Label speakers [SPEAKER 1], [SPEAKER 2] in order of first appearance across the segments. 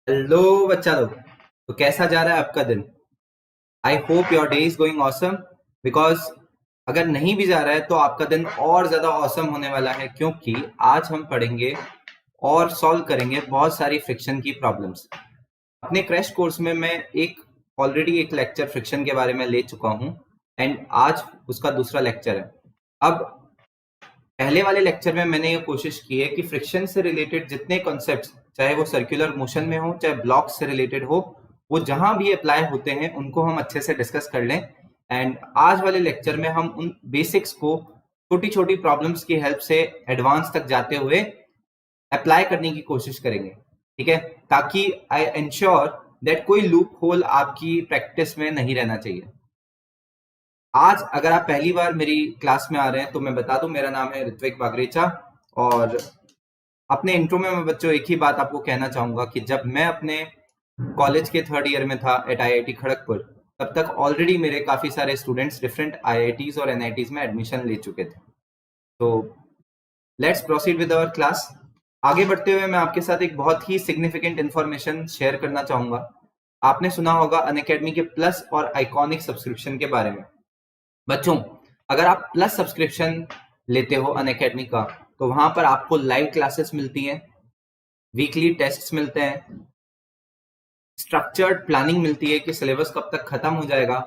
[SPEAKER 1] Hello बच्चा लोग। तो कैसा जा रहा है आपका दिन? I hope your day is going awesome. Because अगर नहीं भी जा रहा है तो आपका दिन और ज्यादा ऑसम होने वाला है, क्योंकि आज हम पढ़ेंगे और सॉल्व करेंगे बहुत सारी फ्रिक्शन की प्रॉब्लम्स। अपने क्रैश कोर्स में मैं ऑलरेडी एक लेक्चर फ्रिक्शन के बारे में ले चुका हूं, एंड आज उसका दूसरा लेक्चर है। अब पहले वाले लेक्चर में मैंने ये कोशिश की है कि फ्रिक्शन से रिलेटेड जितने कॉन्सेप्ट्स, चाहे वो सर्कुलर मोशन में हो चाहे ब्लॉक से रिलेटेड हो, वो जहां भी अप्लाई होते हैं उनको हम अच्छे से डिस्कस कर लें। एंड आज वाले लेक्चर में हम उन बेसिक्स को छोटी छोटी प्रॉब्लम्स की हेल्प से एडवांस तक जाते हुए अप्लाई करने की कोशिश करेंगे, ठीक है? ताकि आई इंश्योर दैट कोई लूप होल आपकी प्रैक्टिस में नहीं रहना चाहिए। आज अगर आप पहली बार मेरी क्लास में आ रहे हैं तो मैं बता दूं, मेरा नाम है ऋत्विक बागरेचा। और अपने इंट्रो में मैं बच्चों एक ही बात आपको कहना चाहूंगा कि जब मैं अपने कॉलेज के थर्ड ईयर में था एट आईआईटी खड़गपुर, तब तक ऑलरेडी मेरे काफी सारे स्टूडेंट्स डिफरेंट आईआईटीज और एनआईटीज में एडमिशन ले चुके थे। तो let's proceed with our class. आगे बढ़ते हुए मैं आपके साथ एक बहुत ही सिग्निफिकेंट इंफॉर्मेशन शेयर करना चाहूंगा। आपने सुना होगा अनअकैडमी के प्लस और आइकॉनिक सब्सक्रिप्शन के बारे में। बच्चों, अगर आप प्लस सब्सक्रिप्शन लेते हो अनअकैडमी का, तो वहां पर आपको लाइव क्लासेस मिलती हैं, वीकली टेस्ट्स मिलते हैं, स्ट्रक्चर्ड प्लानिंग मिलती है कि सिलेबस कब तक खत्म हो जाएगा,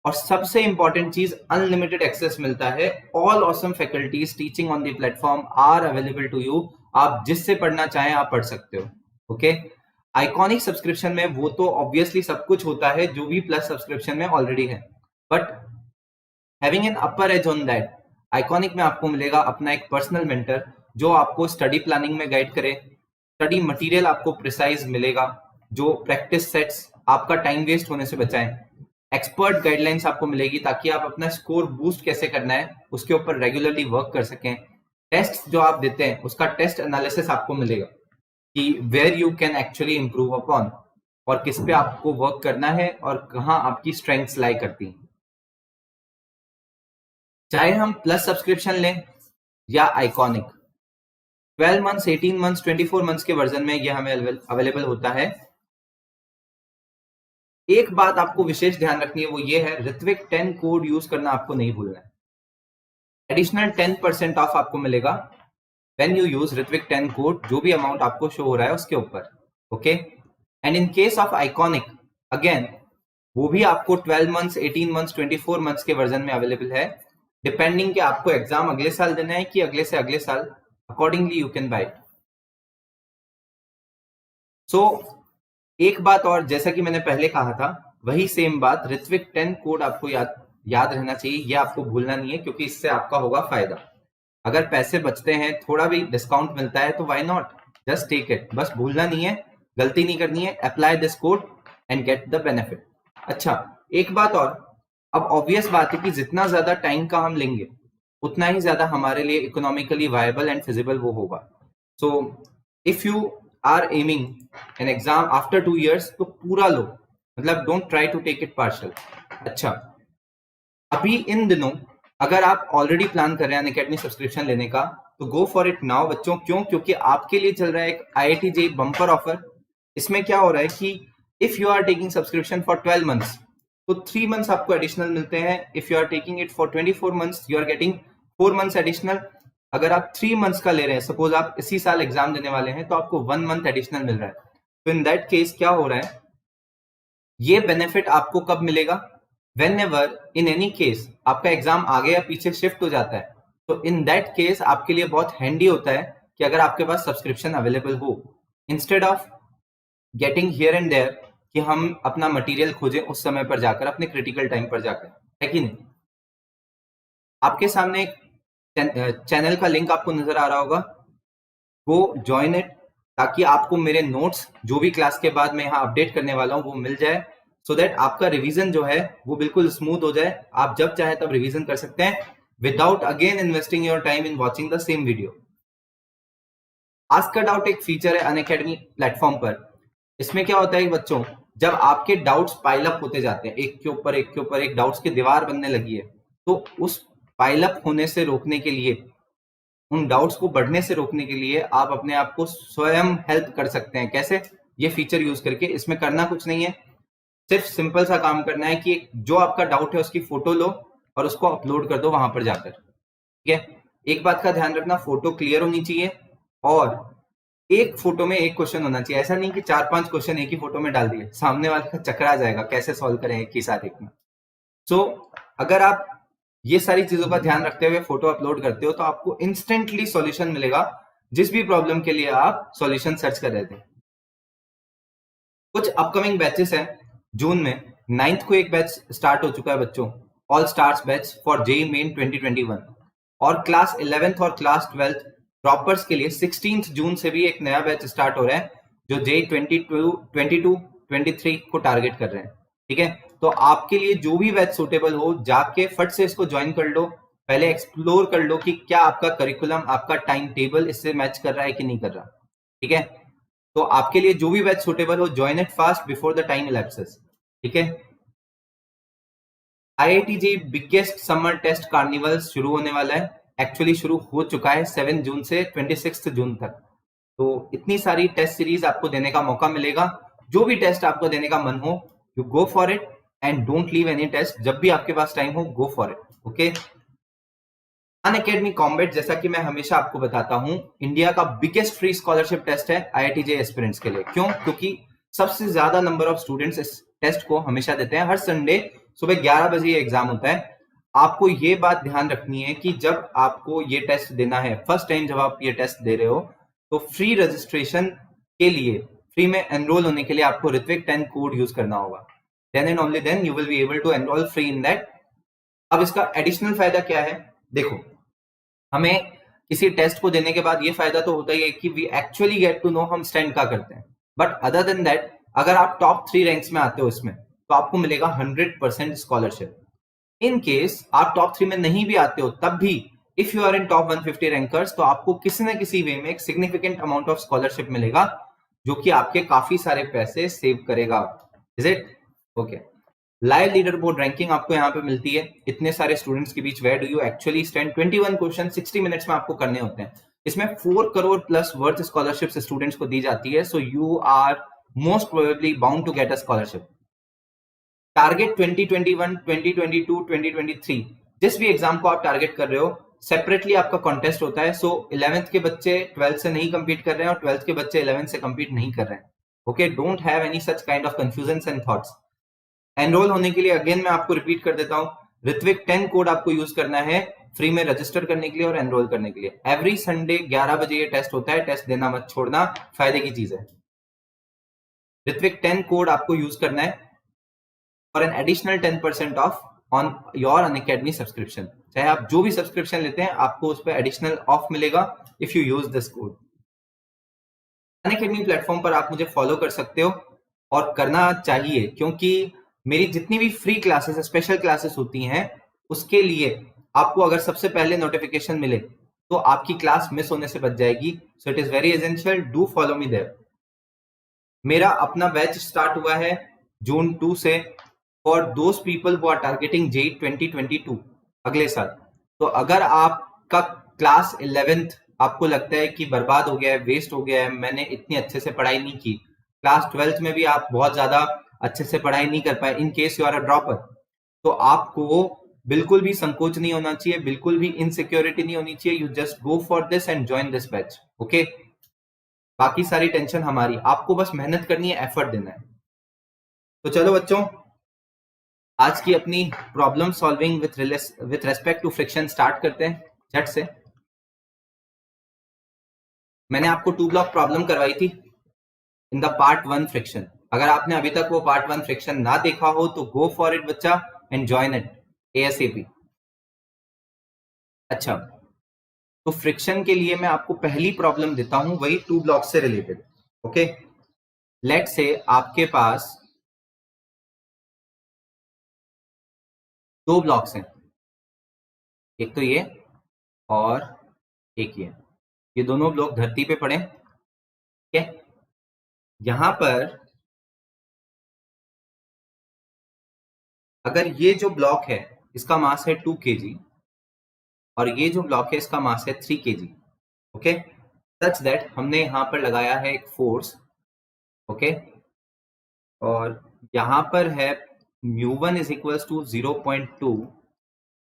[SPEAKER 1] और सबसे इंपॉर्टेंट चीज अनलिमिटेड एक्सेस मिलता है। All awesome faculties teaching on the platform are available to you. आप जिससे पढ़ना चाहें आप पढ़ सकते हो। ओके, आइकॉनिक सब्सक्रिप्शन में वो तो ऑब्वियसली सब कुछ होता है जो भी प्लस सब्सक्रिप्शन में ऑलरेडी है, but having an upper as on that, iconic में आपको मिलेगा अपना एक पर्सनल मेंटर जो आपको स्टडी प्लानिंग में गाइड करे। स्टडी मटेरियल आपको प्रिसाइज मिलेगा, जो प्रैक्टिस सेट्स आपका टाइम वेस्ट होने से बचाएं। एक्सपर्ट गाइडलाइंस आपको मिलेगी ताकि आप अपना स्कोर बूस्ट कैसे करना है उसके ऊपर रेगुलरली वर्क कर सकें। टेस्ट जो आप देते हैं उसका टेस्ट एनालिसिस आपको मिलेगा कि where you can actually improve upon, और किस पे आपको वर्क करना है और कहाँ आपकी स्ट्रेंथ्स लाई करती हैं। चाहे हम प्लस सब्सक्रिप्शन लें या आइकॉनिक, 12 मंथ्स, 18 मंथ्स, 24 मंथ्स के वर्जन में यह हमें अवेलेबल होता है। एक बात आपको विशेष ध्यान रखनी है, वो ये है ऋत्विक 10 कोड यूज करना आपको नहीं भूलना है। एडिशनल 10% ऑफ आपको मिलेगा when you use Ritwik 10 code, जो भी अमाउंट आपको शो हो रहा है उसके ऊपर। Okay, and in case of iconic again, वो भी आपको 12 मंथ्स, 18 मंथ्स, 24 मंथ्स के वर्जन में अवेलेबल है, डिपेंडिंग कि आपको एग्जाम अगले साल देना है कि अगले से अगले साल। Accordingly you can buy it. So एक बात और, जैसा कि मैंने पहले कहा था, वही सेम बात, ऋत्विक 10 कोड आपको याद रहना चाहिए, ये आपको भूलना नहीं है, क्योंकि इससे आपका होगा फायदा। अगर पैसे बचते हैं, थोड़ा भी डिस्काउंट मिलता है तो why not, just take it. बस भूलना नहीं है, गलती नहीं करनी है, apply this code and get the benefit. अच्छा, एक बात और, अब ऑब्वियस बात है कि जितना ज्यादा टाइम का हम लेंगे उतना ही ज्यादा हमारे लिए इकोनॉमिकली वायबल एंड फिजिबल वो होगा। So if you are aiming an exam after 2 years, तो पूरा लो, मतलब don't try to take it partial. अच्छा, अभी इन दिनों अगर आप ऑलरेडी प्लान कर रहे हैं अनअकैडमी सब्सक्रिप्शन लेने का, तो गो फॉर इट नाउ बच्चों। क्यों? क्योंकि आपके लिए चल रहा है एक IIT JEE बम्पर ऑफर। इसमें क्या हो रहा है कि if you are taking subscription for 12 months, तो 3 मंथ्स आपको एडिशनल मिलते हैं। If you are taking it for 24 months, you are getting 4 months additional. अगर आप 3 मंथ्स का ले रहे हैं, सपोज आप इसी साल एग्जाम देने वाले हैं, तो आपको 1 मंथ एडिशनल मिल रहा है। तो इन दैट केस क्या हो रहा है, ये बेनिफिट आपको कब मिलेगा? Whenever in any case आपका एग्जाम आगे या पीछे शिफ्ट हो जाता है, तो इन दैट केस आपके लिए बहुत हैंडी होता है कि अगर आपके पास सब्सक्रिप्शन अवेलेबल हो, instead of getting here and there कि हम अपना मटेरियल खोजें उस समय पर जाकर, अपने क्रिटिकल टाइम पर जाकर, है कि नहीं? आपके सामने एक चैनल का लिंक आपको नजर आ रहा होगा, वो ज्वाइन इट, ताकि आपको मेरे नोट्स जो भी क्लास के बाद मैं यहाँ अपडेट करने वाला हूँ वो मिल जाए, सो दैट आपका रिवीजन जो है वो बिल्कुल स्मूथ हो जाए। आप जब चाहे तब रिवीजन कर सकते हैं without again investing your time in watching the same video. Ask a doubt एक फीचर है अनअकैडमी प्लेटफॉर्म पर। इसमें क्या होता है बच्चों, जब आपके डाउट्स पाइल अप होते जाते हैं, एक के ऊपर एक के ऊपर एक डाउट्स की दीवार बनने लगी है, तो उस पाइल अप होने से रोकने के लिए, उन डाउट्स को बढ़ने से रोकने के लिए आप अपने आप को स्वयं हेल्प कर सकते हैं। कैसे? ये फीचर यूज करके। इसमें करना कुछ नहीं है, सिर्फ सिंपल सा काम करना है कि जो आपका डाउट है उसकी फोटो लो और उसको अपलोड कर दो वहां पर जाकर। ठीक है, एक बात का ध्यान रखना, फोटो क्लियर होनी चाहिए और एक फोटो में एक क्वेश्चन होना चाहिए। ऐसा नहीं कि 4-5 क्वेश्चन एक ही फोटो में डाल दिए, सामने वाले का चकरा जाएगा कैसे सॉल्व करें एक ही साथ एक में। सो अगर आप ये सारी चीजों का ध्यान रखते हुए फोटो अपलोड करते हो तो आपको इंस्टेंटली सॉल्यूशन मिलेगा जिस भी प्रॉब्लम के लिए आप सॉल्यूशन सर्च कर रहे थे। कुछ अपकमिंग बैचेस हैं जून में। 9th को एक बैच स्टार्ट हो चुका है बच्चों, all stars batch for JEE Main 2021, और क्लास 11th और क्लास 12th ड्रॉपर्स के लिए 16th जून से भी एक नया बैच स्टार्ट हो रहा है जो जेई 22-23 को टारगेट कर रहे हैं। ठीक है, तो आपके लिए जो भी बैच सुटेबल हो जाके फट से इसको ज्वाइन कर लो, पहले एक्सप्लोर कर लो कि क्या आपका करिकुलम, आपका टाइम टेबल इससे मैच कर रहा है कि नहीं कर रहा। ठीक है, तो आपके लिए जो भी बैच सुटेबल हो, join it fast before the time elapses. ठीक है, IIT JEE biggest summer test carnival शुरू होने वाला है, एक्चुअली शुरू हो चुका है 7 जून से 26 जून तक। तो इतनी सारी टेस्ट सीरीज आपको देने का मौका मिलेगा। जो भी टेस्ट आपको देने का मन हो, you go for it and don't leave any test. जब भी आपके पास टाइम हो, go for it. Okay, Unacademy combat, जैसा कि मैं हमेशा आपको बताता हूं, इंडिया का बिगेस्ट फ्री स्कॉलरशिप टेस्ट है IIT JEE एस्पिरेंट्स के लिए। क्यों? क्योंकि सबसे ज्यादा नंबर ऑफ स्टूडेंट्स इस टेस्ट को हमेशा देते हैं। हर संडे सुबह 11 बजे ये एग्जाम होता है। आपको ये बात ध्यान रखनी है कि जब आपको ये टेस्ट देना है, फर्स्ट टाइम जब आप ये टेस्ट दे रहे हो, तो फ्री रजिस्ट्रेशन के लिए, फ्री में एनरोल होने के लिए आपको ऋत्विक 10 कोड यूज करना होगा। Then and only then you will be able to enroll free in that. अब इसका एडिशनल फायदा क्या है? देखो, हमें किसी टेस्ट को देने के बाद ये फायदा तो होता ही है कि we actually get to know हम स्टैंड क्या करते हैं। बट अदर देन दैट, अगर आप टॉप 3 रैंक्स में आते हो इसमें, तो आपको मिलेगा 100% स्कॉलरशिप। इन केस आप टॉप 3 में नहीं भी आते हो, तब भी if you are in top 150 rankers, तो आपको किसी न किसी वे में एक सिग्निफिकेंट अमाउंट ऑफ स्कॉलरशिप मिलेगा जो कि आपके काफी सारे पैसे सेव करेगा। Is it okay? Live leaderboard ranking आपको यहाँ पे मिलती है इतने सारे स्टूडेंट्स के बीच। Where do you actually stand? 21 question 60 minutes में आपको करने होते हैं। इसमें 4 crore plus worth scholarship students को दी जाती है। So you are most probably bound to get a scholarship. Target 2021, 2022, 2023 जिस भी एग्जाम को आप टारगेट कर रहे हो, सेपरेटली आपका कॉन्टेस्ट होता है। सो 11th के बच्चे 12th से नहीं compete कर रहे हैं और 12th के बच्चे 11th से compete नहीं कर रहे हैं। Okay, don't have any such kind of confusion and thoughts. Enrol होने के लिए अगेन मैं आपको रिपीट कर देता हूं, ऋत्विक 10 कोड आपको यूज करना है फ्री में रजिस्टर करने के लिए और एनरोल करने के लिए। एवरी संडे 11 बजे ये टेस्ट होता है, टेस्ट देना मत छोड़ना, फायदे की चीज है। ऋत्विक 10 कोड आपको यूज करना है for an additional 10% of on your Unacademy subscription. चाहे आप जो भी सब्सक्रिप्शन लेते हैं, आपको उस पर एडिशनल ऑफ मिलेगा if you use this code. Unacademy platform पर आप मुझे फॉलो कर सकते हो और करना चाहिए, क्योंकि मेरी जितनी भी फ्री क्लासेस, स्पेशल क्लासेस होती हैं, उसके लिए आपको अगर सबसे पहले नोटिफिकेशन मिले तो आपकी क्लास मिस होने से बच जाएगी। So it is very essential, do follow me there. मेरा अपना बैच स्टार्ट हुआ है जून 2 से for those people who are targeting JEE 2022 अगले साल। तो अगर आपका क्लास 11th आपको लगता है कि बर्बाद हो गया है, वेस्ट हो गया है, मैंने इतनी अच्छे से पढ़ाई नहीं की, क्लास 12th में भी आप बहुत ज्यादा अच्छे से पढ़ाई नहीं कर पाए, in case you are a dropper, तो आपको बिल्कुल भी संकोच नहीं होना चाहिए, बिल्कुल भी इनसिक्योरिटी नहीं होनी चाहिए। You just go for this and join this batch. Okay, बाकी सारी टेंशन हमारी, आपको बस मेहनत करनी है, एफर्ट देना है। तो चलो बच्चों, आज की अपनी problem solving with respect to friction start करते हैं झट से। मैंने आपको 2 ब्लॉक प्रॉब्लम करवाई थी इन द पार्ट 1 फ्रिक्शन। अगर आपने अभी तक वो पार्ट 1 फ्रिक्शन ना देखा हो तो गो फॉर इट बच्चा एंड जॉइन इट ASAP। अच्छा, तो फ्रिक्शन के लिए मैं आपको पहली प्रॉब्लम देता हूं, वही 2 ब्लॉक से रिलेटेड। ओके, लेट से आपके पास 2 ब्लॉक्स हैं, एक तो ये और एक ये दोनों ब्लॉक धरती पे पड़े। ठीक है, यहां पर अगर ये जो ब्लॉक है इसका मास है 2 kg और ये जो ब्लॉक है इसका मास है 3 kg। ओके, सच दैट हमने यहां पर लगाया है एक फोर्स ओके, और यहाँ पर है μ1 इज इक्वल्स टू 0.2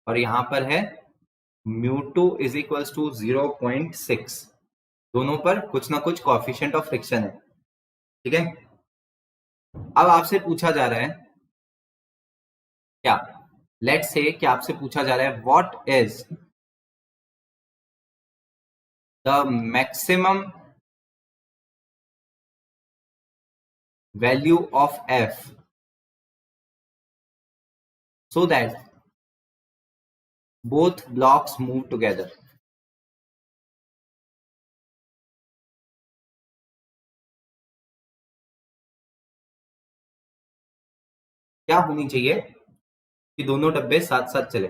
[SPEAKER 1] और यहाँ पर है μ2 इज इक्वल्स टू 0.6। दोनों पर कुछ ना कुछ कोएफिशिएंट ऑफ फ्रिक्शन है, ठीक है। अब आपसे पूछा जा रहा है क्या, लेट्स से कि आपसे पूछा जा रहा है what is the maximum value of F so that both blocks move together। क्या होनी चाहिए कि दोनों डब्बे साथ साथ चले।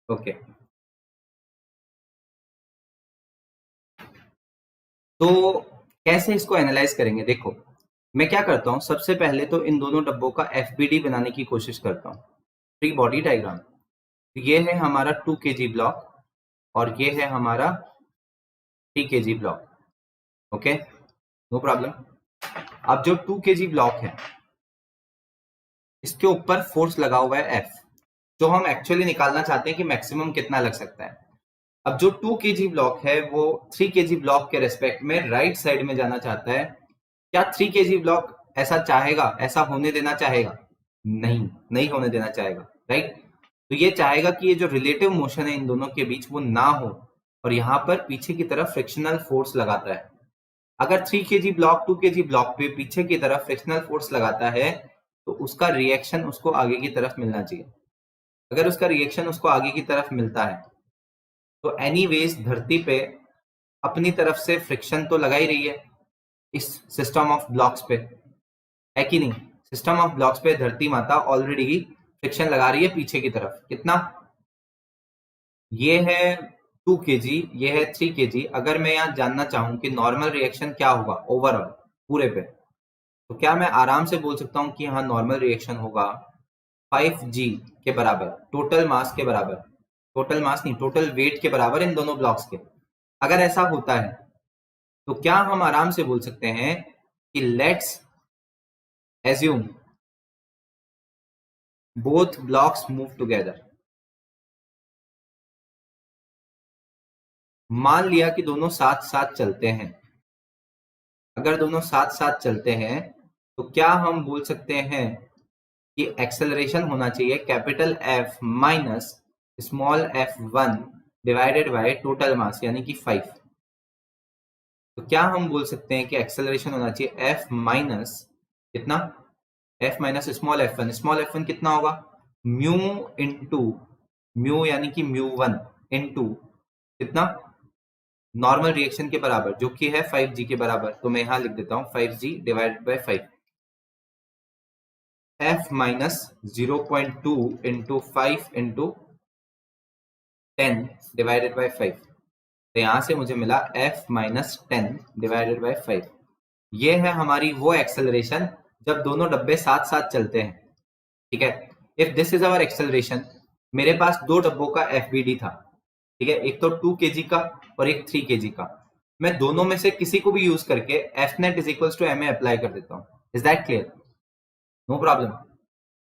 [SPEAKER 1] ओके, तो कैसे इसको एनालाइज करेंगे, देखो मैं क्या करता हूं, सबसे पहले तो इन दोनों डब्बों का एफबीडी बनाने की कोशिश करता हूं, फ्री बॉडी डायग्राम। ये है हमारा 2 kg ब्लॉक और ये है हमारा 3 kg block. Okay, no problem. अब जो 2 kg ब्लॉक है इसके ऊपर फोर्स लगा हुआ है एफ, जो हम एक्चुअली निकालना चाहते हैं कि मैक्सिमम कितना लग सकता है। अब जो 2 kg ब्लॉक है वो 3 kg ब्लॉक के रेस्पेक्ट में राइट साइड में जाना चाहता है। क्या 3 kg ब्लॉक ऐसा चाहेगा, ऐसा होने देना चाहेगा? नहीं, नहीं होने देना चाहेगा, राइट। तो ये चाहेगा कि ये जो रिलेटिव मोशन है इन दोनों के बीच वो ना हो, और यहाँ पर पीछे की तरफ फ्रिक्शनल फोर्स लगाता है। अगर 3 kg ब्लॉक 2 kg ब्लॉक पे पीछे की तरफ फ्रिक्शनल फोर्स लगाता है तो उसका रिएक्शन उसको आगे की तरफ मिलना चाहिए। अगर उसका रिएक्शन उसको आगे की तरफ मिलता है तो एनीवेज धरती पे अपनी तरफ से फ्रिक्शन तो लगा ही रही है इस सिस्टम ऑफ ब्लॉक्स पे, है कि नहीं। सिस्टम ऑफ ब्लॉक्स पे धरती माता ऑलरेडी फ्रिक्शन लगा रही है पीछे की तरफ। कितना? ये है 2 kg, ये है 3 kg। अगर मैं यहाँ जानना चाहूं कि नॉर्मल रिएक्शन क्या होगा ओवरऑल पूरे पे, तो क्या मैं आराम से बोल सकता हूं कि यहाँ नॉर्मल रिएक्शन होगा 5g के बराबर, टोटल मास के बराबर, टोटल मास नहीं टोटल वेट के बराबर इन दोनों ब्लॉक्स के। अगर ऐसा होता है तो क्या हम आराम से बोल सकते हैं कि let's assume both blocks move together. मान लिया कि दोनों साथ साथ चलते हैं। अगर दोनों साथ साथ चलते हैं तो क्या हम बोल सकते हैं कि एक्सेलरेशन होना चाहिए capital F minus small f1 divided by total mass यानी कि 5। तो क्या हम बोल सकते हैं कि एक्सेलरेशन होना चाहिए f माइनस कितना, f minus small f1। Small f1 कितना होगा? म्यू इंटू म्यू यानी कि म्यू1 इंटू कितना, नॉर्मल रिएक्शन के बराबर जो कि है 5g के बराबर। तो मैं यहां लिख देता हूं 5g divided by 5। f minus 0.2 into 5 into 10 divided by 5। तो यहां से मुझे मिला f माइनस 10 डिवाइडेड बाय 5। ये है हमारी वो एक्सेलरेशन जब दोनों डब्बे साथ साथ चलते हैं, ठीक है। If this is our acceleration, मेरे पास दो डब्बों का एफबीडी था, ठीक है, एक तो 2 kg का और एक 3 kg का। मैं दोनों में से किसी को भी यूज करके F net is equals to m a apply कर देता हूँ। Is that clear? No problem.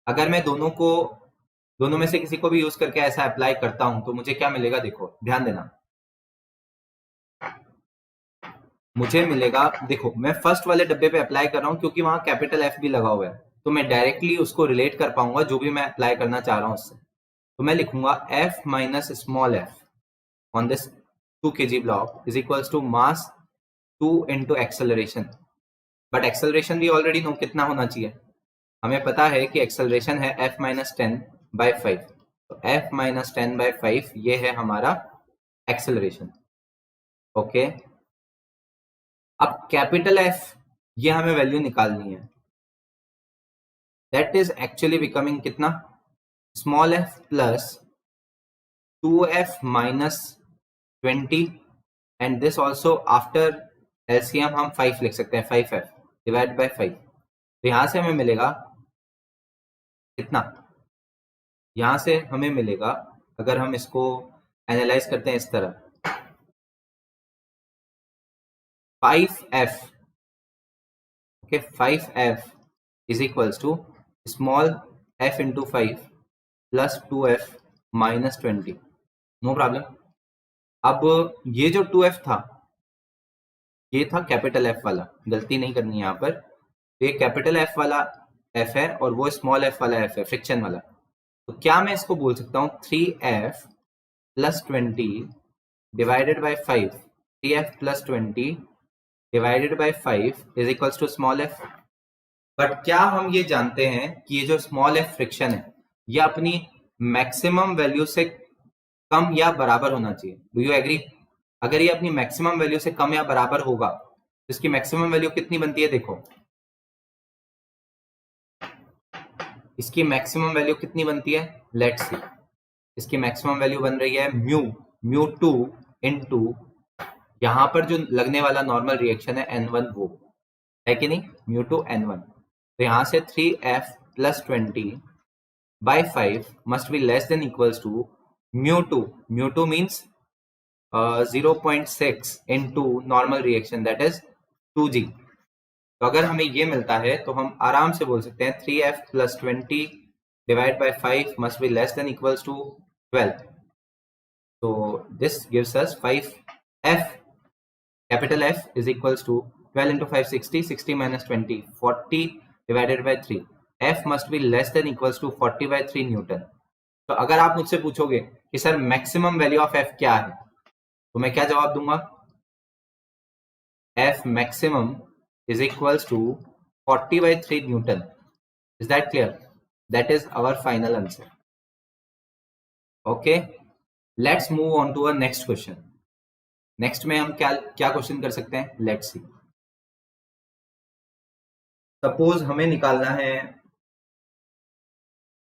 [SPEAKER 1] अगर मैं दोनों में से किसी को भी यूज करके ऐसा अप्लाई करता हूं तो मुझे क्या मिलेगा, देखो ध्यान देना। मुझे मिलेगा, देखो मैं फर्स्ट वाले डब्बे पे अप्लाई कर रहा हूं क्योंकि वहां कैपिटल एफ भी लगा हुआ है, तो मैं डायरेक्टली उसको रिलेट कर पाऊंगा जो भी मैं अप्लाई करना चाह रहा हूं उससे। तो मैं लिखूंगा F minus small f on this 2 kg block is equals to mass 2 into acceleration. But acceleration भी ऑलरेडी नो कितना होना चाहिए, हमें पता है कि एक्सेलरेशन है f माइनस 10 बाय 5। तो f माइनस 10 बाय 5 ये है हमारा एक्सेलरेशन। ओके, अब कैपिटल F ये हमें वैल्यू निकालनी है। दैट इज एक्चुअली बिकमिंग कितना, small f plus 2f minus 20 and this also after LCM हम 5 लिख सकते हैं, 5f डिवाइड बाय 5। तो यहां से हमें मिलेगा कितना, यहां से हमें मिलेगा, अगर हम इसको एनालाइज करते हैं इस तरह, 5f okay 5f is equals to small f into 5 plus 2f minus 20, no problem. अब ये जो 2f था ये था कैपिटल F वाला, गलती नहीं करनी है यहाँ पर। तो ये कैपिटल F वाला F है और वो स्मॉल f वाला F है, फ्रिक्शन वाला। तो क्या मैं इसको बोल सकता हूँ 3f plus 20 divided by 5, 3f plus 20 divided by 5 is equals to small f। But क्या हम ये जानते हैं कि ये जो स्मॉल f फ्रिक्शन है ये अपनी मैक्सिमम वैल्यू से कम या बराबर होना चाहिए? Do you agree? अगर ये अपनी मैक्सिमम वैल्यू से कम या बराबर होगा तो इसकी मैक्सिमम वैल्यू कितनी बनती है? देखो इसकी मैक्सिमम वैल्यू कितनी बनती है, लेट्स सी। इसकी मैक्सिमम वैल्यू बन रही है म्यू 2 इनटू यहां पर जो लगने वाला नॉर्मल रिएक्शन है n1 वो है कि नहीं, म्यू 2 n1। तो यहां से 3f plus 20 by 5 must be less than equals to mu 2 means 0.6 into normal reaction that is 2g। तो अगर हमें ये मिलता है तो हम आराम से बोल सकते हैं 3f plus 20 divide by 5 must be less than equals to 12। तो this gives us 5f capital F is equals to 12 into 5 60, 60 minus 20 40 divided by 3, F must be less than equals to 40 by 3 Newton. तो अगर आप मुझसे पूछोगे कि sir maximum value of F क्या है तो मैं क्या जवाब दूंगा? F maximum is equals to 40 by 3 Newton. Is that clear? That is our final answer. Okay, let's move on to our next question. Next में हम क्या क्या क्वेश्चन कर सकते हैं, लेट्स सी। सपोज हमें निकालना है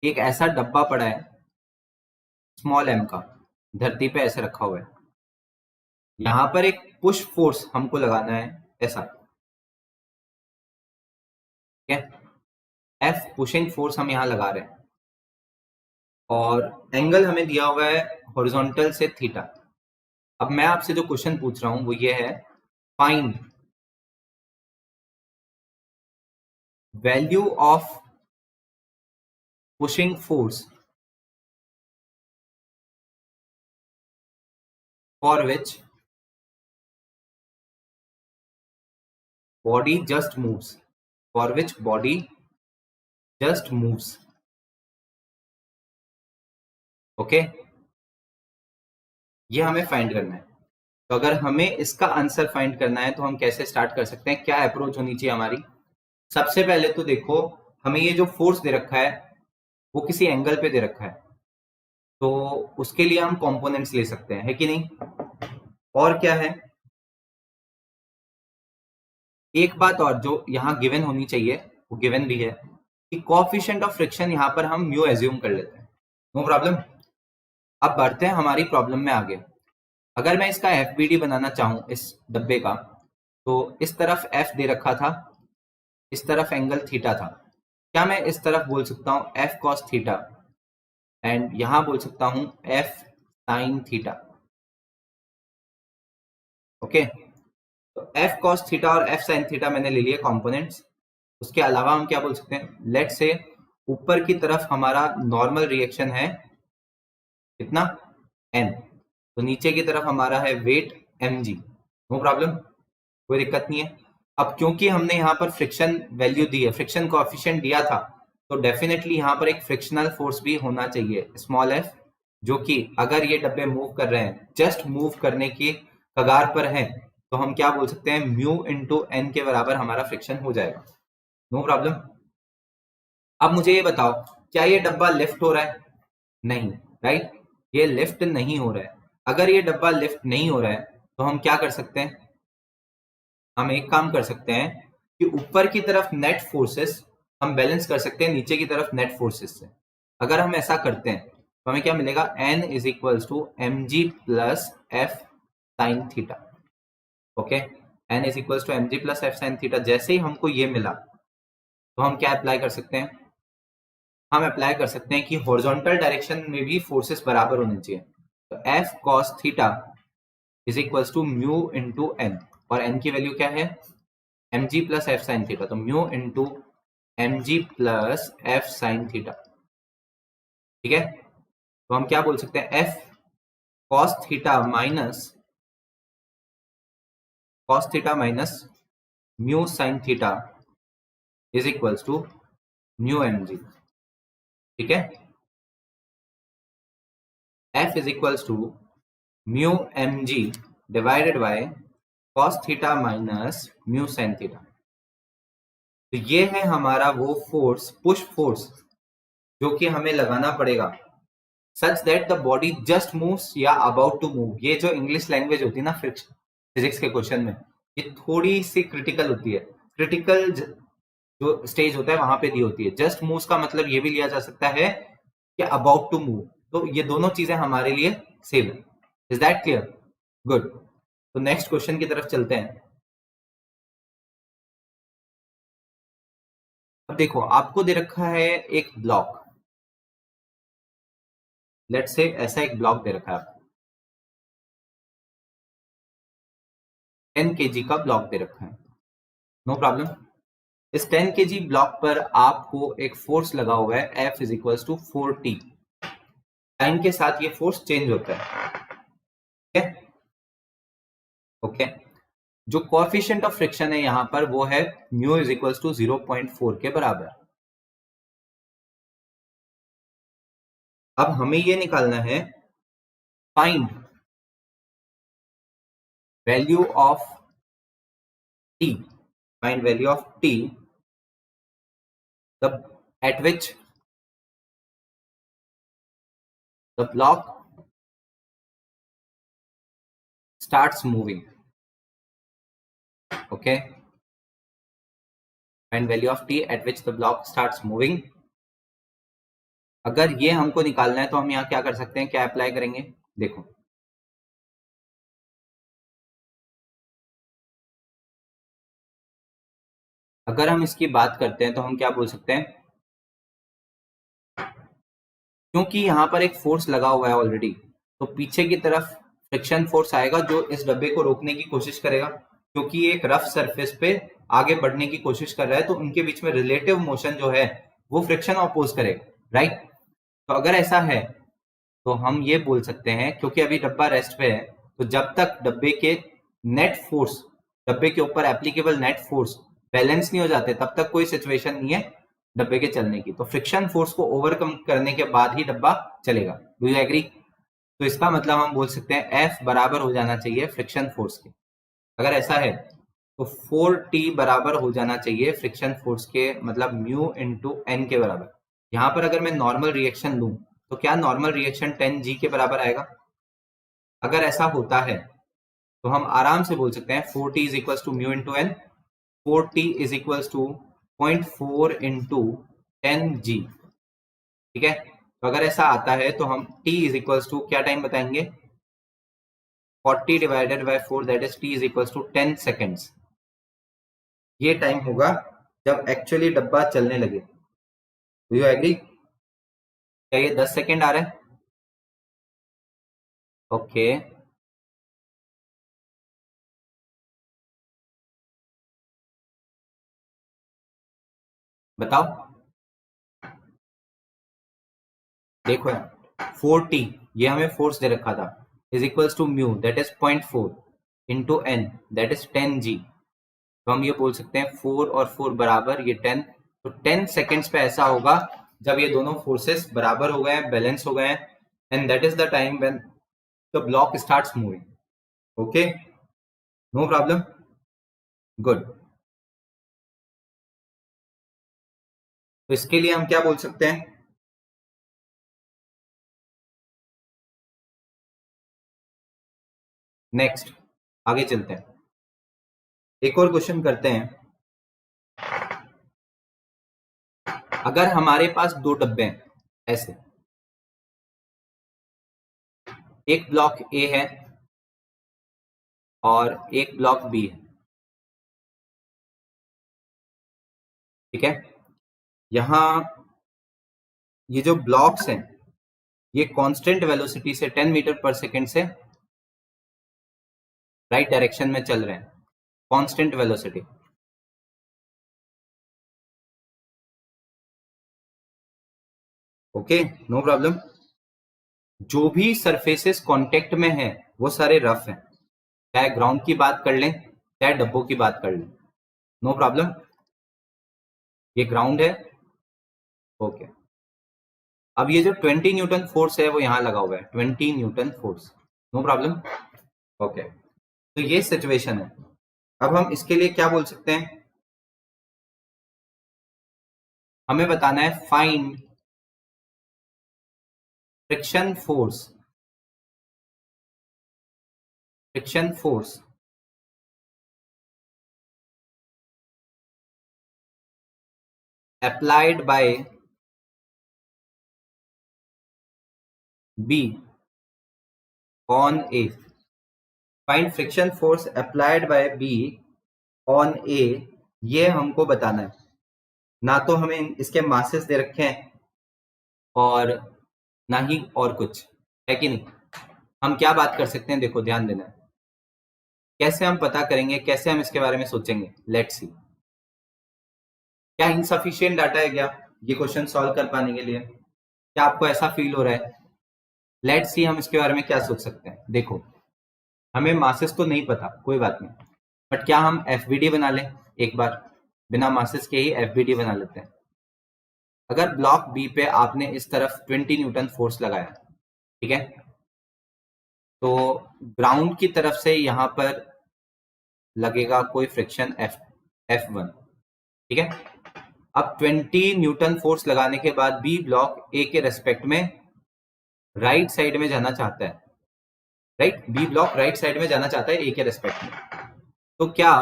[SPEAKER 1] एक ऐसा डब्बा पड़ा है स्मॉल m का, धरती पे ऐसे रखा हुआ है। यहां पर एक पुश फोर्स हमको लगाना है ऐसा, ठीक है, F पुशिंग फोर्स हम यहां लगा रहे हैं और एंगल हमें दिया हुआ है हॉरिजॉन्टल से थीटा। अब मैं आपसे जो क्वेश्चन पूछ रहा हूं वो ये है, find value of pushing force for which body just moves, for which body just moves. Okay, ये हमें फाइंड करना है। तो अगर हमें इसका आंसर फाइंड करना है तो हम कैसे स्टार्ट कर सकते हैं, क्या अप्रोच होनी चाहिए हमारी? सबसे पहले तो देखो हमें ये जो फोर्स दे रखा है वो किसी एंगल पे दे रखा है, तो उसके लिए हम कंपोनेंट्स ले सकते हैं, है कि नहीं? और क्या है, एक बात और जो यहाँ गिवन होनी चाहिए वो गिवन भी है कि कोएफिशिएंट ऑफ फ्रिक्शन यहाँ पर हम म्यू एज्यूम कर लेते हैं, नो प्रॉब्लम। अब बढ़ते हैं हमारी प्रॉब्लम में आगे। अगर मैं इसका FBD बनाना चाहूं इस डब्बे का, तो इस तरफ F दे रखा था, इस तरफ एंगल थीटा था। क्या मैं इस तरफ बोल सकता हूं F cos थीटा एंड यहां बोल सकता हूं F sin थीटा? ओके, तो F cos थीटा और F sin थीटा मैंने ले लिए कंपोनेंट्स। उसके अलावा हम क्या बोल सकते हैं, लेट्स से ऊपर की तरफ हमारा नॉर्मल रिएक्शन है कितना, N, तो नीचे की तरफ हमारा है वेट mg, नो प्रॉब्लम, कोई दिक्कत नहीं है। अब क्योंकि हमने यहाँ पर फ्रिक्शन वैल्यू दी है, फ्रिक्शन कोएफिशिएंट दिया था, तो डेफिनेटली यहाँ पर एक फ्रिक्शनल फोर्स भी होना चाहिए स्मॉल f, जो कि अगर ये डब्बे मूव कर रहे हैं, जस्ट मूव करने की कगार पर हैं, तो हम क्या बोल सकते हैं, म्यू इंटू एन के बराबर हमारा फ्रिक्शन हो जाएगा, नो प्रॉब्लम। अब मुझे ये बताओ क्या ये डब्बा लिफ्ट हो रहा है? नहीं, राइट, ये लिफ्ट नहीं हो रहा है। अगर ये डब्बा लिफ्ट नहीं हो रहा है तो हम क्या कर सकते हैं, हम एक काम कर सकते हैं कि ऊपर की तरफ नेट फोर्सेस हम बैलेंस कर सकते हैं नीचे की तरफ नेट फोर्सेस से। अगर हम ऐसा करते हैं तो हमें क्या मिलेगा, N is equals to mg plus f sin theta. Okay, N is equals to mg plus f sin theta. जैसे ही हमको ये मिला तो हम क्या अप्लाई कर सकते हैं, हम अप्लाई कर सकते हैं कि हॉरिजॉन्टल डायरेक्शन में भी फोर्सेस बराबर होने चाहिए। तो f cos theta is equals to mu into एन, और n की वैल्यू क्या है, mg plus F sine theta, तो mu into mg plus F sine theta, ठीक है। तो हम क्या बोल सकते हैं, F cos theta minus mu sine theta is equals to mu mg, ठीक है। f इज equals to mu mg divided by cos theta minus mu sin theta. तो ये है हमारा वो फोर्स, पुश फोर्स, जो कि हमें लगाना पड़ेगा such that the body just moves या अबाउट टू मूव। ये जो इंग्लिश लैंग्वेज होती है ना फिजिक्स के क्वेश्चन में, ये थोड़ी सी क्रिटिकल होती है। क्रिटिकल जो स्टेज होता है वहां पे दी होती है। जस्ट मूव्स का मतलब ये भी लिया जा सकता है कि अबाउट टू मूव। तो ये दोनों चीजें हमारे लिए सेम है। Is that clear? गुड। तो नेक्स्ट क्वेश्चन की तरफ चलते हैं। अब देखो, आपको दे रखा है एक ब्लॉक, लेट्स से ऐसा एक ब्लॉक दे रखा है आपको, 10 kg का ब्लॉक दे रखा है, नो प्रॉब्लम। इस 10 kg ब्लॉक पर आपको एक फोर्स लगा हुआ है F is equal to 4t। Time के साथ ये फोर्स चेंज होता है, ठीक है, ओके। जो कोएफिशिएंट ऑफ फ्रिक्शन है यहां पर वो है म्यू इज इक्वल टू 0.4 के बराबर। अब हमें ये निकालना है, find value of T, find value of T at which the block starts moving, okay, find value of t at which the block starts moving। अगर ये हमको निकालना है तो हम यहाँ क्या कर सकते हैं, क्या अप्लाई करेंगे, देखो अगर हम इसकी बात करते हैं तो हम क्या बोल सकते हैं, क्योंकि यहाँ पर एक फोर्स लगा हुआ है ऑलरेडी, तो पीछे की तरफ फ्रिक्शन फोर्स आएगा जो इस डब्बे को रोकने की कोशिश करेगा, क्योंकि एक रफ सरफेस पे आगे बढ़ने की कोशिश कर रहा है, तो उनके बीच में रिलेटिव मोशन जो है वो फ्रिक्शन अपोज करेगा, राइट। तो अगर ऐसा है तो हम ये बोल सकते हैं, क्योंकि अभी डब्बा रेस्ट पे है, तो जब तक डब्बे के नेट फोर्स, डब्बे के ऊपर एप्लीकेबल नेट फोर्स बैलेंस नहीं हो जाते, तब तक कोई सिचुएशन नहीं है डब्बे के चलने की। तो फ्रिक्शन फोर्स को ओवरकम करने के बाद ही डब्बा चलेगा। Do you agree? तो इसका मतलब हम बोल सकते हैं F बराबर हो जाना चाहिए फ्रिक्शन फोर्स के। अगर ऐसा है तो 4t बराबर हो जाना चाहिए फ्रिक्शन फोर्स के, मतलब म्यू इंटू एन के बराबर। यहां पर अगर मैं नॉर्मल रिएक्शन लूं तो क्या नॉर्मल रिएक्शन 10g के बराबर आएगा? अगर ऐसा होता है तो हम आराम से बोल सकते हैं 4t is equal to mu into N. 4t is equal to 0.4 into 10g, ठीक है। तो अगर ऐसा आता है तो हम t इज इक्वल टू क्या टाइम बताएंगे, 40 divided by 4, that is t is equal to 10 seconds. ये टाइम होगा जब एक्चुअली डब्बा चलने लगे। Do you agree? क्या ये 10 सेकेंड आ रहा है? ओके, बताओ। देखो यार, 4t ये हमें फोर्स दे रखा था, is equals to mu that is 0.4 into N that is 10g। तो हम ये बोल सकते हैं 4 और 4 बराबर ये 10। तो 10 सेकेंड्स पे ऐसा होगा जब ये दोनों फोर्सेस बराबर हो गए हैं, बैलेंस हो गए हैं, and that is the time when the block starts moving. Okay, no problem, good. तो इसके लिए हम क्या बोल सकते हैं, नेक्स्ट आगे चलते हैं, एक और क्वेश्चन करते हैं। अगर हमारे पास दो डब्बे हैं ऐसे, एक ब्लॉक ए है और एक ब्लॉक बी है, ठीक है। यहां ये जो ब्लॉक्स हैं ये कांस्टेंट वेलोसिटी से 10 मीटर पर सेकेंड से राइट डायरेक्शन में चल रहे हैं, constant velocity. Okay, no problem. जो भी सरफेसेस कांटेक्ट में है वो सारे रफ हैं, चाहे ग्राउंड की बात कर लें चाहे डब्बों की बात कर लें, नो प्रॉब्लम। ये ग्राउंड है, ओके। अब ये जो 20 न्यूटन फोर्स है वो यहां लगा हुआ है, 20 newton force, no problem, okay. तो ये सिचुएशन है। अब हम इसके लिए क्या बोल सकते हैं, हमें बताना है find friction force, friction force applied by B on A, find friction force applied by B on A, ये हमको बताना है। ना तो हमें इसके मासेस दे रखे हैं और ना ही और कुछ, है कि नहीं। हम क्या बात कर सकते हैं, देखो ध्यान देना है, कैसे हम पता करेंगे, कैसे हम इसके बारे में सोचेंगे, लेट्स सी। क्या इनसफिशिएंट डाटा है क्या ये क्वेश्चन सॉल्व कर पाने के लिए, क्या आपको ऐसा फील हो रहा है? लेट्स सी हम इसके बारे में क्या सोच सकते हैं। देखो हमें मासेस तो नहीं पता, कोई बात नहीं, बट क्या हम एफबीडी बना लें एक बार, बिना मासेस के ही एफबीडी बना लेते हैं। अगर ब्लॉक बी पे आपने इस तरफ 20 न्यूटन फोर्स लगाया, ठीक है, तो ग्राउंड की तरफ से यहां पर लगेगा कोई फ्रिक्शन F1, ठीक है। अब 20 न्यूटन फोर्स लगाने के बाद बी ब्लॉक ए के रेस्पेक्ट में राइट साइड में जाना चाहता है, right, B block right side में जाना चाहता है ए के रेस्पेक्ट में। तो क्या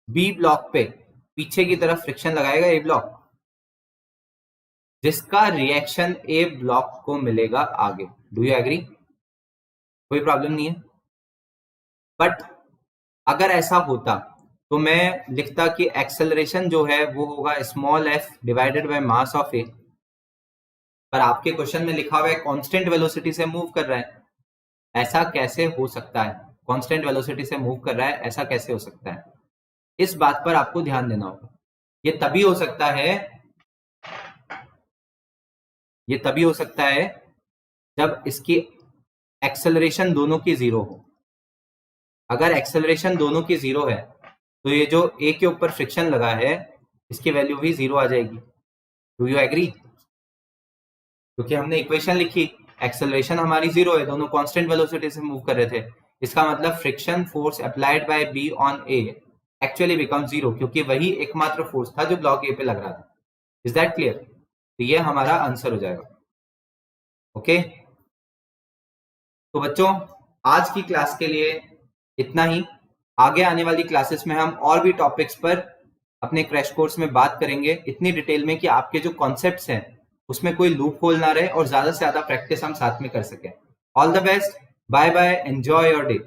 [SPEAKER 1] बी ब्लॉक पे पीछे की तरफ फ्रिक्शन लगाएगा ए ब्लॉक, जिसका रिएक्शन ए ब्लॉक को मिलेगा आगे। Do you agree? कोई प्रॉब्लम नहीं है। बट अगर ऐसा होता तो मैं लिखता कि एक्सेलरेशन जो है वो होगा small F divided by mass of A, पर आपके क्वेश्चन में लिखा हुआ है कांस्टेंट वेलोसिटी से मूव कर रहा है। ऐसा कैसे हो सकता है, कांस्टेंट वेलोसिटी से मूव कर रहा है, ऐसा कैसे हो सकता है? इस बात पर आपको ध्यान देना होगा। ये तभी हो सकता है, ये तभी हो सकता है जब इसकी एक्सेलरेशन दोनों की जीरो हो। अगर एक्सेलरेशन दोनों की जीरो है तो ये जो ए के ऊपर फ्रिक्शन लगा है इसकी वैल्यू भी जीरो आ जाएगी। Do you agree? क्योंकि हमने इक्वेशन लिखी, एक्सेलरेशन हमारी जीरो है, दोनों कांस्टेंट वेलोसिटी से मूव कर रहे थे, इसका मतलब friction force applied by be on A actually become zero, क्योंकि वही एकमात्र फोर्स था जो ब्लॉक ए पे लग रहा था। Is that clear? तो ये हमारा आंसर हो जाएगा। ओके तो बच्चों आज की क्लास के लिए इतना ही। आगे आने वाली क्लासेस में हम और भी टॉपिक्स पर अपने क्रैश कोर्स में बात करेंगे इतनी डिटेल में कि आपके जो कॉन्सेप्ट्स हैं उसमें कोई लूप होल ना रहे और ज्यादा से ज्यादा प्रैक्टिस हम साथ में कर सकें। All the best, bye bye, enjoy your day.